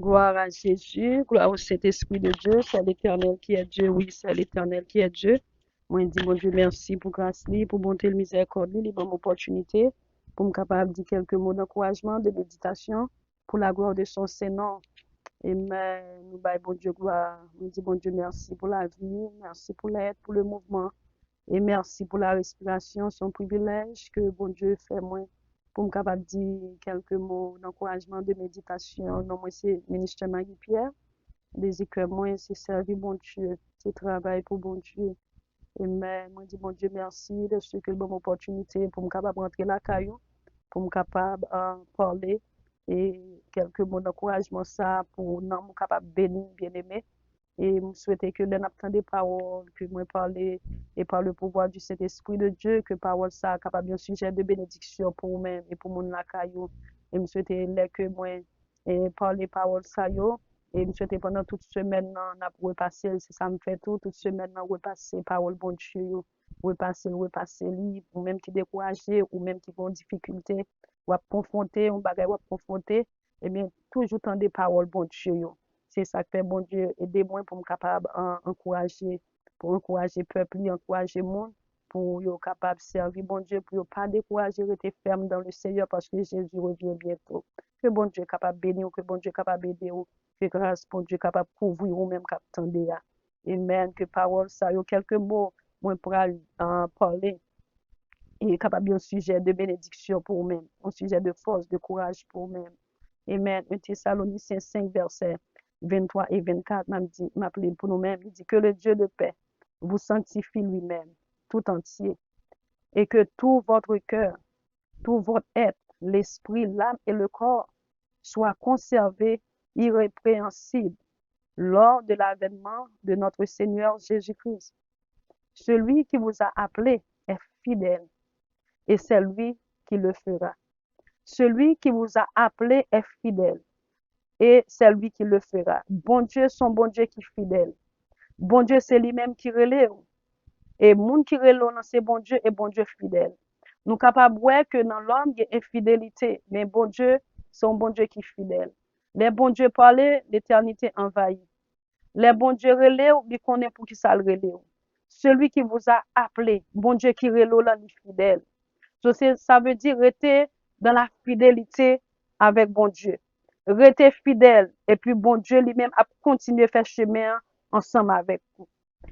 Gloire à Jésus, gloire au Saint-Esprit de Dieu, c'est l'Éternel qui est Dieu, oui, c'est l'Éternel qui est Dieu. Moi, je dis, mon Dieu, merci pour grâce, pour bonté, le miséricorde, les bonnes opportunités, pour me capable de dire quelques mots d'encouragement, de méditation, pour la gloire de son Saint-Nom. Amen. Nous baillons, bon Dieu, gloire. Nous disons, bon Dieu, merci pour la vie, merci pour l'aide, pour le mouvement. Et merci pour la respiration, son privilège que bon Dieu fait moi pour me capable de dire quelques mots d'encouragement, de méditation. Non, moi, c'est ministre Marie-Pierre. Les écrits, moi, c'est servir bon Dieu, c'est travail pour bon Dieu. Amen. Moi, dis bon Dieu, merci de ce que bonne opportunité pour me capable rentrer la caillou, pour me capable parler et quelques mots d'encouragement ça pour non, me capable bénir, bien aimé. Et je souhaitais que l'on apprenne des paroles, que moi parler et par le pouvoir du Saint-Esprit de Dieu, que parole ça capable un sujet de bénédiction pour vous-même et pour mon lacayo. Et je souhaitais que moi parler parole ça yo. Et je souhaitais pendant toute semaine, on a repassé, c'est ça me fait tout, toute semaine, on repasser parole bon Dieu, repasser livre, ou même qui découragé, ou même qui ont difficulté, ou à confronter, on bagaille ou à confronter, eh bien, toujours tant des paroles bon Dieu. C'est ça que fait bon Dieu, aidez-moi pour me capable encourager, pour encourager le peuple, encourager le monde, pour être capable de servir bon Dieu, pour ne pas décourager, rester ferme dans le Seigneur parce que Jésus revient bientôt. Que bon Dieu est capable de bénir, que bon Dieu est capable d'aider, que grâce bon Dieu est capable de couvrir ou même capable de tendre. Amen. Que parole ça, il y a quelques mots, moi pour parler, et capable d'un sujet de bénédiction pour vous-même, un sujet de force, de courage pour vous-même. Amen. 1 Thessaloniciens 5, versets 23 et 24, m'appelle pour nous-mêmes. Il dit que le Dieu de paix vous sanctifie lui-même, tout entier, et que tout votre cœur, tout votre être, l'esprit, l'âme et le corps soient conservés irrépréhensibles lors de l'avènement de notre Seigneur Jésus-Christ. Celui qui vous a appelé est fidèle et c'est lui qui le fera. Celui qui vous a appelé est fidèle et c'est lui qui le fera. Bon Dieu, son bon Dieu qui est fidèle. Bon Dieu, c'est lui-même qui relève. Et moun qui relève, c'est bon Dieu et bon Dieu fidèle. Nous sommes capables de voir que dans l'homme, il y a infidélité, mais bon Dieu, c'est un bon Dieu qui est fidèle. Les bon Dieu parlent, l'éternité envahit. Les bon Dieu relève, il connaît pour qui ça le relève. Celui qui vous a appelé, bon Dieu qui relève, là, il est fidèle. Ça veut dire rester dans la fidélité avec bon Dieu. Rester fidèle et puis bon Dieu lui-même a continué à faire chemin ensemble avec vous.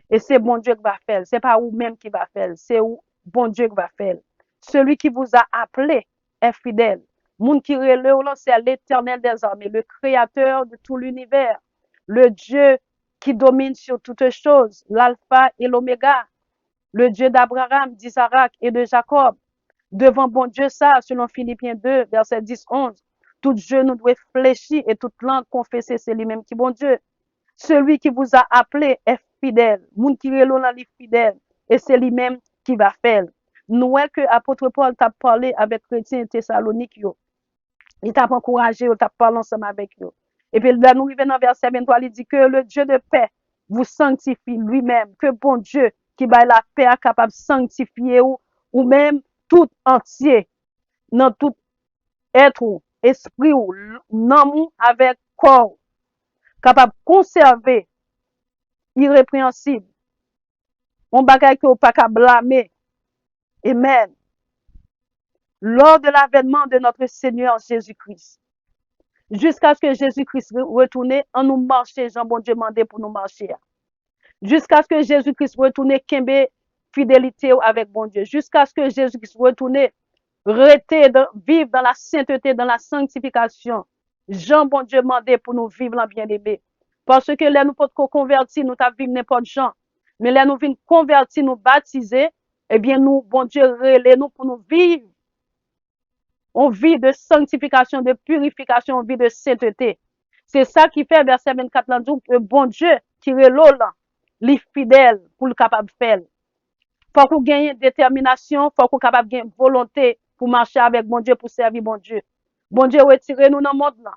Et c'est bon Dieu qui va faire. C'est pas vous-même qui va faire. C'est bon Dieu qui va faire. Celui qui vous a appelé est fidèle. Moun qui relève, c'est l'Éternel des armées, le créateur de tout l'univers, le Dieu qui domine sur toutes choses, l'alpha et l'oméga, le Dieu d'Abraham, d'Isaac et de Jacob. Devant bon Dieu ça, selon Philippiens 2, verset 10-11, tout genou doit fléchir et toute langue confesser c'est lui-même qui bon Dieu. Celui qui vous a appelé est fidèle. Moun qui relon est fidèle. Et c'est lui-même qui va faire. Nous que apôtre Paul t'a parlé avec chrétiens Thessalonique yo. Il t'a encouragé, il t'a parlé ensemble avec eux. Et puis là, nous arrivons dans verset 23, il dit que le Dieu de paix vous sanctifie lui-même. Que bon Dieu qui va la paix est capable de sanctifier ou même tout entier, dans tout être ou esprit ou non avec corps, capable de conserver irrépréhensible. On bagaille que pas qu'à blâmer. Amen. Lors de l'avènement de notre Seigneur Jésus-Christ. Jusqu'à ce que Jésus-Christ retourne, en nous marcher, Jean bon Dieu mandé pour nous marcher. Jusqu'à ce que Jésus-Christ retourne, kembe fidélité avec bon Dieu. Jusqu'à ce que Jésus-Christ retourne, vivre dans la sainteté, dans la sanctification. Jean bon Dieu mandé pour nous vivre en bien-aimé. Parce que là, nous pouvons convertir, nous t'avons vivre n'importe Jean. Mais là, nous venons convertir, nous baptiser, eh bien, nous, bon Dieu, relais nous pour nous vivre. On vit de sanctification, de purification, on vit de sainteté. C'est ça qui fait, verset 24, là, que bon Dieu, qui relève là, les fidèles pour le capable de faire. Faut qu'on gagne détermination, faut qu'on capable de gagner volonté pour marcher avec bon Dieu, pour servir bon Dieu. Bon Dieu, retire nous dans le monde là.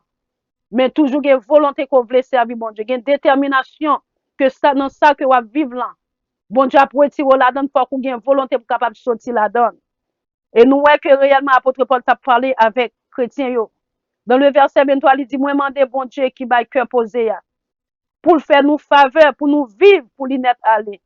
Mais toujours gagne volonté qu'on veut servir bon Dieu. Gagne détermination que ça, dans ça que on va vivre là. Bon Dieu a pour retirer là-dedans, faut qu'on gagne volonté pour capable de sortir là-dedans. Et nous voyons que réellement, apôtre Paul t'a parlé avec chrétiens yo. Dans le verset 23, il dit, moi, mandé bon Dieu qui va cœur posé, pour faire nous faveur, pour nous vivre, pour lui net aller,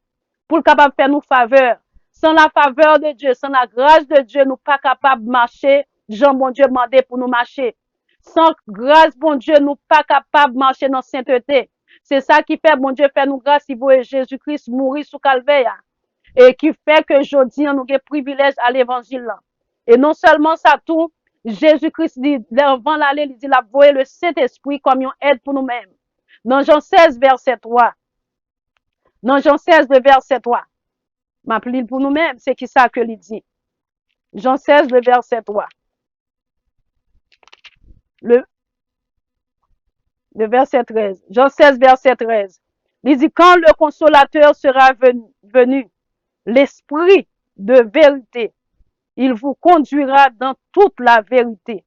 pour capable faire nous faveur. Sans la faveur de Dieu, sans la grâce de Dieu, nous pas capable de marcher, Jean bon Dieu mandé pour nous marcher. Sans grâce, bon Dieu, nous pas capable de marcher dans sainteté. C'est ça qui fait, bon Dieu, fait nous grâce, il voit Jésus-Christ mourir sous calvaire. Et qui fait que aujourd'hui, nous avons privilège à l'évangile. Et non seulement ça tout, Jésus-Christ dit, avant l'aller, il dit, il a voyé le Saint-Esprit comme une aide pour nous-mêmes. Dans Jean 16, verset 3. Dans Jean 16, le verset 3. M'appelle pour nous-mêmes, c'est qui ça que il dit. Jean 16, le verset 3. Le verset 13. Jean 16, verset 13. Il dit, quand le consolateur sera venu, l'esprit de vérité, il vous conduira dans toute la vérité,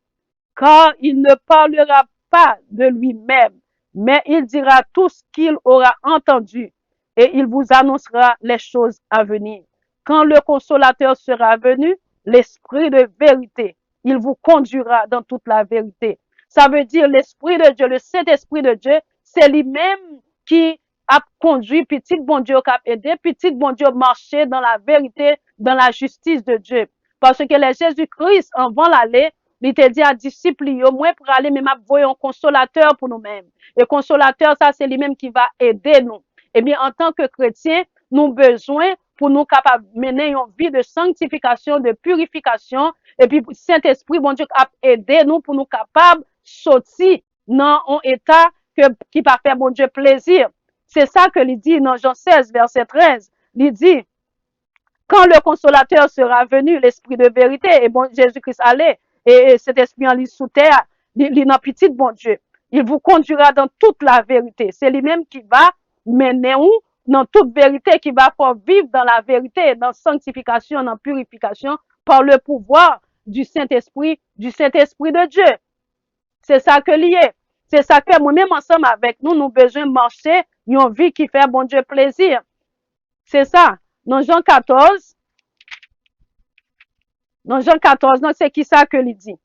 car il ne parlera pas de lui-même, mais il dira tout ce qu'il aura entendu et il vous annoncera les choses à venir. Quand le consolateur sera venu, l'esprit de vérité, il vous conduira dans toute la vérité. Ça veut dire l'esprit de Dieu, le Saint-Esprit de Dieu, c'est lui-même qui a conduit petit bon Dieu, qui a aidé petit bon Dieu marcher dans la vérité, dans la justice de Dieu. Parce que le Jésus-Christ, avant l'aller, il te dit à disciples, moi pour aller, mais m'a voyé un consolateur pour nous-mêmes. Et consolateur, ça, c'est lui-même qui va aider nous. Eh bien, en tant que chrétiens, nous avons besoin pour nous capables de mener une vie de sanctification, de purification, et puis Saint-Esprit, bon Dieu, a aidé nous pour nous capables de sortir dans un état qui va faire bon Dieu plaisir. C'est ça que il dit dans Jean 16, verset 13. Il dit, quand le consolateur sera venu, l'esprit de vérité, et bon, Jésus-Christ allait, et cet esprit en lit sous terre, il est petit bon Dieu. Il vous conduira dans toute la vérité. C'est lui-même qui va mener nous dans toute vérité, qui va faire vivre dans la vérité, dans sanctification, dans purification, par le pouvoir du Saint-Esprit de Dieu. C'est ça que lié. C'est ça que moi-même ensemble avec nous, nous besoin de marcher une vie qui fait bon Dieu plaisir. C'est ça. Dans Jean 14, c'est qui ça que il dit?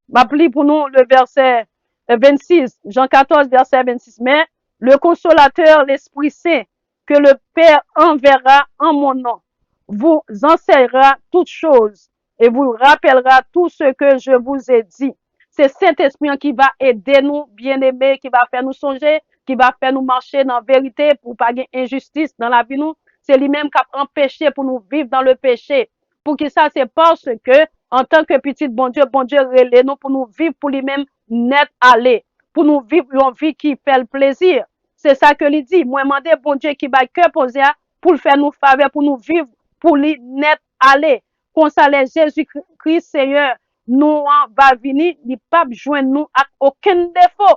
M'appli pour nous le verset 26, Jean 14, verset 26. Mais le consolateur, l'Esprit Saint, que le Père enverra en mon nom, vous enseignera toutes choses et vous rappellera tout ce que je vous ai dit. C'est Saint-Esprit qui va aider nous, bien-aimés, qui va faire nous songer, qui va faire nous marcher dans la vérité pour pas gagner injustice dans la vie nous. C'est lui-même qui a empêché pour nous vivre dans le péché. Pour que ça, c'est parce que, en tant que petit bon Dieu relève nous pour nous vivre pour lui-même net aller. Pour nous vivre une vie qui fait le plaisir. C'est ça que il dit. Moi, demandé bon Dieu qui va cœur posé pour le faire nous faveur, pour nous vivre pour lui net aller. Comme ça, les Jésus-Christ, Seigneur, nous va venir, il pas joindre nous à aucun défaut.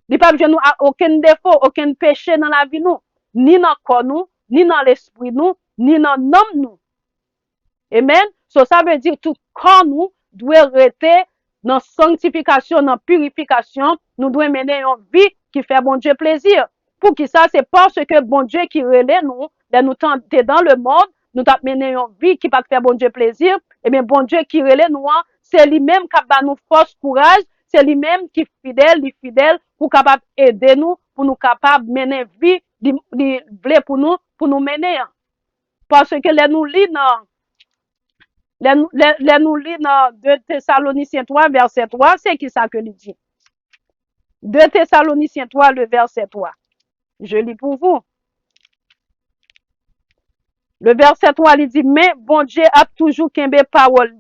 Il pas joindre nous à aucun défaut, aucun péché dans la vie nous. Ni dans le corps nous, ni dans l'esprit nous, ni dans l'homme nous. Amen. So, ça veut dire tout corps nous doit rester dans sanctification, dans purification. Nous devons mener une vie qui fait bon Dieu plaisir. Pour qui ça, c'est parce que bon Dieu qui relève nous, nous tenter dans le monde, nous avons mené une vie qui va faire bon Dieu plaisir. Eh bien, bon Dieu qui relève nous, c'est lui-même qui va nous force, courage. C'est lui-même qui est fidèle, pour capable aider nous, pour nous capable mener vie, pour nous mener. Parce que les nous lisons nous lit dans 2 Thessaloniciens 3, verset 3, c'est qui ça que il dit? 2 Thessaloniciens 3, le verset 3. Je lis pour vous. Le verset 3, il dit, mais bon Dieu a toujours qu'un parole.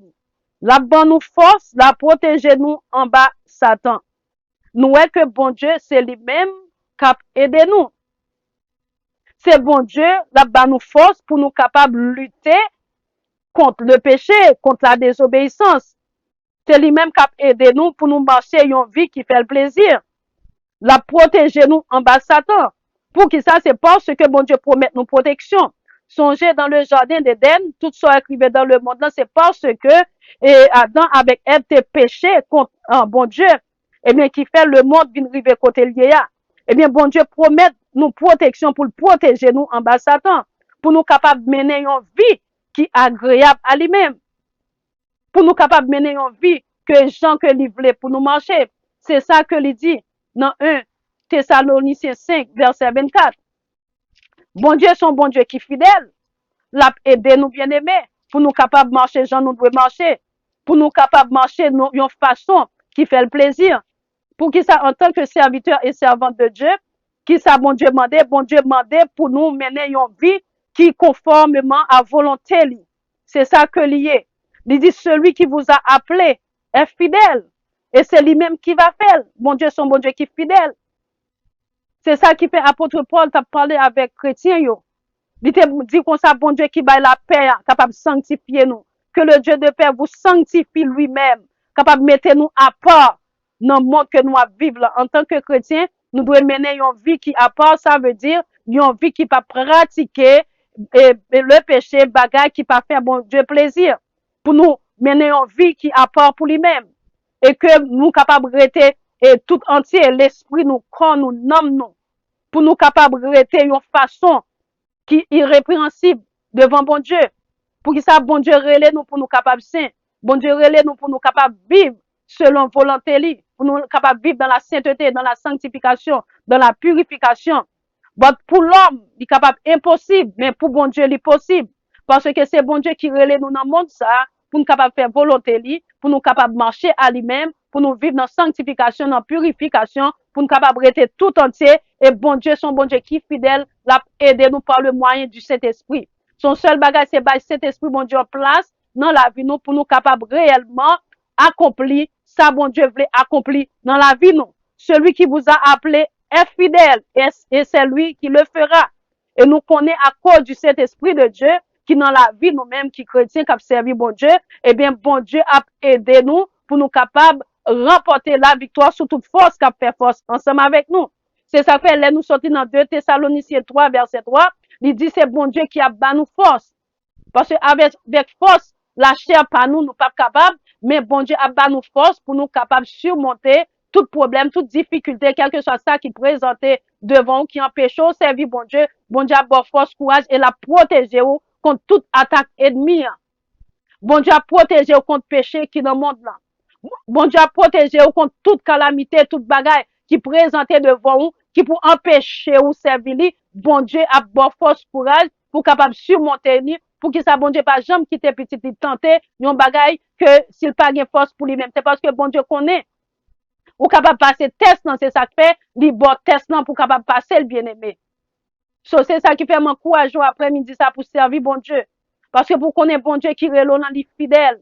La bonne nous force, la protéger nous en bas Satan. Nous est que bon Dieu, c'est lui-même qui a aidé nous. C'est bon Dieu, la bonne nous force pour nous capables de lutter contre le péché, contre la désobéissance. C'est lui-même qui a aidé nous pour nous marcher une vie qui fait le plaisir. La protéger nous en bas Satan. Pour qui ça, c'est parce que bon Dieu promet nous protection. Songez dans le jardin d'Éden, tout ça écrivé dans le monde, c'est parce que Adam avec Ève tes péchés contre bon Dieu, eh bien, qui fait le monde vient river côté lié. Eh bien, bon Dieu promet nous protection pour le protéger nous en bas Satan, pour nous capables de mener une vie qui est agréable à lui-même. Pour nous capables de mener une vie que Jean que il voulait pour nous marcher. C'est ça que il dit dans 1 Thessaloniciens 5, verset 24. Bon Dieu, son bon Dieu qui est fidèle, l'a aidé nous bien aimés, pour nous capables de marcher, Jean nous devons marcher, pour nous capables de marcher d'une façon qui fait le plaisir. Pour qui ça, en tant que serviteur et servante de Dieu, qui ça, bon Dieu demandait pour nous mener une vie qui conformément à volonté. C'est ça que lié. Il dit, celui qui vous a appelé est fidèle. Et c'est lui-même qui va faire. Bon Dieu, son bon Dieu qui est fidèle. C'est ça qui fait apôtre Paul t'a parlé avec chrétien yo. Il te dit qu'on ça bon Dieu qui baille la paix, capable de sanctifier nous. Que le Dieu de paix vous sanctifie lui-même, capable de mettre nous à part dans le monde que nous vivons là. En tant que chrétien, nous devons mener une vie qui à part, ça veut dire une vie qui pas pratiquer le péché, bagage qui pas faire bon Dieu plaisir. Pour nous mener une vie qui à part pour lui-même. Et que nous capables de rester et tout entier, l'esprit nous, corps nous, nomme nous. Pour nous capables de rester une façon qui est irrépréhensible devant bon Dieu. Pour que ça, bon Dieu relève nous pour nous capables saints. Bon Dieu relève nous pour nous capables vivre selon volonté li, pour nous capables vivre dans la sainteté, dans la sanctification, dans la purification. Bon, pour l'homme, il est capable impossible, mais pour bon Dieu, il est possible. Parce que c'est bon Dieu qui relève nous dans le monde ça, pour nous capables faire volonté li, pour nous capables marcher à lui-même, pour nous vivre dans sanctification, dans purification, pour nous capables rester tout entier. Et bon Dieu, son bon Dieu qui est fidèle, l'a aidé nous par le moyen du Saint-Esprit. Son seul bagage, c'est bâtir Saint-Esprit, bon Dieu, en place dans la vie nous, pour nous capables réellement accomplir ça, bon Dieu voulait accomplir dans la vie nous. Celui qui vous a appelé est fidèle et c'est lui qui le fera. Et nous connaissons à cause du Saint-Esprit de Dieu qui dans la vie nous-mêmes, qui chrétiens, qui servi bon Dieu, eh bien, bon Dieu a aidé nous pour nous capables remporter la victoire sur toute force qui a fait force ensemble avec nous. C'est ça fait, là, nous sortis dans 2 Thessaloniciens 3, verset 3, il dit c'est bon Dieu qui a bat nous force. Parce que avec force, la chair pas nous, nous pas capables, mais bon Dieu a bat nous force pour nous capables de surmonter tout problème, toute difficulté, quel que soit ça qui présentait devant, qui empêche au servir bon Dieu a bon force, courage et la protéger contre toute attaque ennemie. Bon Dieu a protégé contre péché qui dans le monde là. Bon Dieu a protégé contre toute calamité, toute bagaille qui présentait devant vous, qui pour empêcher ou servir lui. Bon Dieu a bon force, courage pour capable surmonter lui, pour que ça bon Dieu pas jamais quitter petit tenter yon bagaille que s'il pas gain force pour lui-même. C'est parce que bon Dieu connaît ou capable passer test dans c'est ça qui fait li bon test non pour capable passer le bien-aimé. So, c'est ça qui fait mon courage après-midi ça pour servir bon Dieu. Parce que pour connaître bon Dieu qui relon dans li fidèle,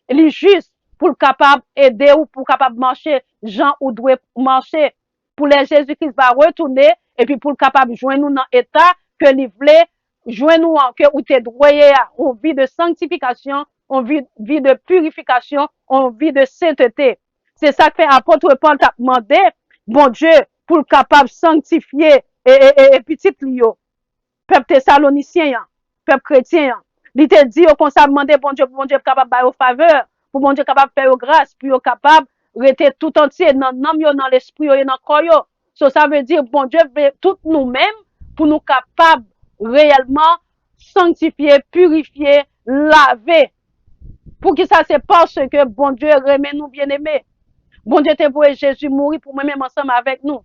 li juste pour le capable aider ou pour capable marcher Jean ou doit marcher pour les Jésus-Christ va retourner et puis pour le capable joindre nous dans état que li voulait joindre nous en que ou t'es droyé en vie de sanctification, en vie de purification, en vie de sainteté. C'est ça que fait apôtre Paul t'a demandé bon Dieu pour le capable sanctifier et petit lio peuple thessalonicien, peuple chrétien. Il te dit qu'on s'a demandé bon Dieu capable de faveur, pour bon Dieu capable de faire grâce, puis capable de rester tout entier dans l'âme, dans l'esprit, dans le corps. Ça veut dire bon Dieu veut tout nous-mêmes pour nous capables réellement sanctifier, purifier, laver. Pour que ça c'est parce que bon Dieu remet nous bien-aimés. Bon Dieu te voulu Jésus mourir pour nous-mêmes ensemble avec nous.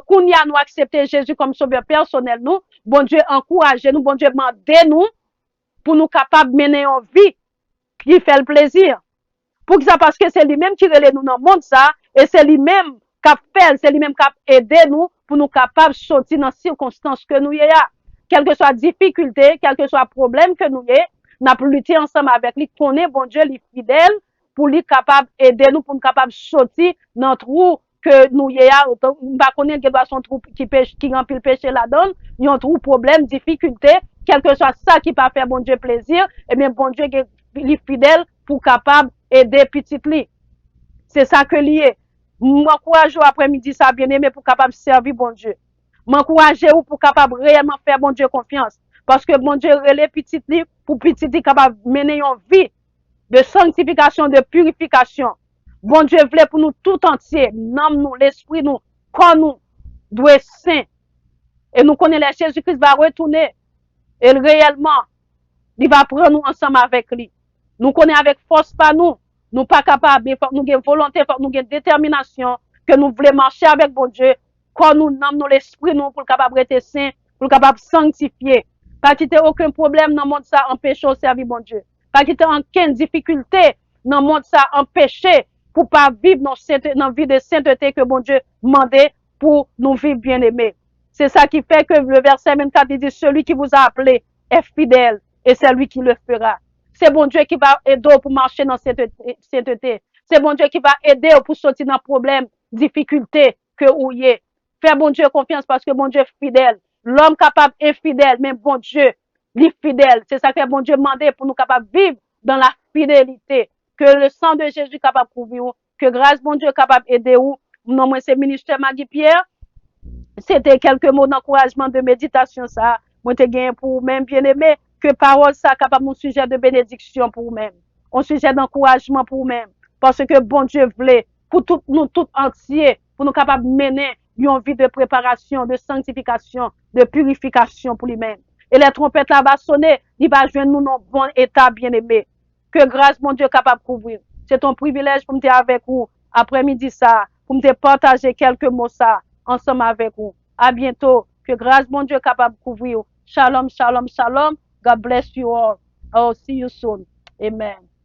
Qu'on y a nous accepter Jésus comme sauveur personnel nous, bon Dieu encourage nous, bon Dieu demande nous pour nous capables de mener une vie qui fait le plaisir. Pour que ça, parce que c'est lui-même qui relève nous dans le monde ça, et c'est lui-même qui fait, c'est lui-même qui aide nous pour nous capables de sortir dans les circonstances que nous y a. Quelle que soit difficulté, quel que soit problème que nous y a, nous avons lutté ensemble avec lui, qu'on est bon Dieu, lui fidèle, pour lui capable d'aider nous, pour nous capable de sortir dans le trou que nous y a. On va connaître que doit son trou qui remplit le péché là-dedans, il y a un trou problème, difficulté, quel que soit ça qui peut faire bon Dieu plaisir, et bien bon Dieu est fidèle pour capable aider petit li. C'est ça que lié. M'encourage après-midi ça bien aimé pour capable servir bon Dieu. M'encourage ou pour capable réellement faire bon Dieu confiance. Parce que bon Dieu relève petit li pour petit li capable mener une vie de sanctification, de purification. Bon Dieu voulait pour nous tout entier, nomme nous, l'esprit nous, corps nous, doit saint. Et nous connaissons que Jésus-Christ va retourner. Et réellement, il va prendre nous ensemble avec lui. Nous connaissons avec force pas nous. Nous pas capables, faut nous avons volonté, faut nous avons détermination, que nous voulons marcher avec bon Dieu, quand nous nommons l'esprit, nous, pour capable être saint, pour capable sanctifier. Pas quitter aucun problème dans le monde, ça empêche au servir bon Dieu. Pas quitter aucune difficulté dans le monde, ça empêche pour pas vivre dans vie de sainteté que bon Dieu demandé pour nous vivre bien aimés. C'est ça qui fait que le verset 24 dit, celui qui vous a appelé est fidèle et c'est lui qui le fera. C'est bon Dieu qui va aider pour marcher dans cette sainteté. C'est bon Dieu qui va aider pour sortir dans problème, difficulté que vous y est. Fais bon Dieu confiance parce que bon Dieu est fidèle. L'homme capable est fidèle, mais bon Dieu, il est fidèle. C'est ça que bon Dieu demandait pour nous capables de vivre dans la fidélité. Que le sang de Jésus capable de couvrir, que grâce bon Dieu capable d'aider vous. Non, moi, c'est ministère Maggie Pierre. C'était quelques mots d'encouragement, de méditation, ça. Moi, te gagné pour vous-même, bien aimé, que parole, ça, capable mon sujet de bénédiction pour vous-même. Un sujet d'encouragement pour vous-même. Parce que bon Dieu voulait, pour tout, nous tout entiers, pour nous capables de mener une vie de préparation, de sanctification, de purification pour lui-même. Et les trompettes là va sonner, il va joindre nous dans bon état, bien aimé. Que grâce, mon Dieu, capable de couvrir. C'est ton privilège pour me dire avec vous, après-midi ça, pour me partager quelques mots ça, ensemble avec vous. À bientôt. Que grâce, mon Dieu, capable de couvrir. Shalom, shalom, shalom. God bless you all. I'll see you soon. Amen.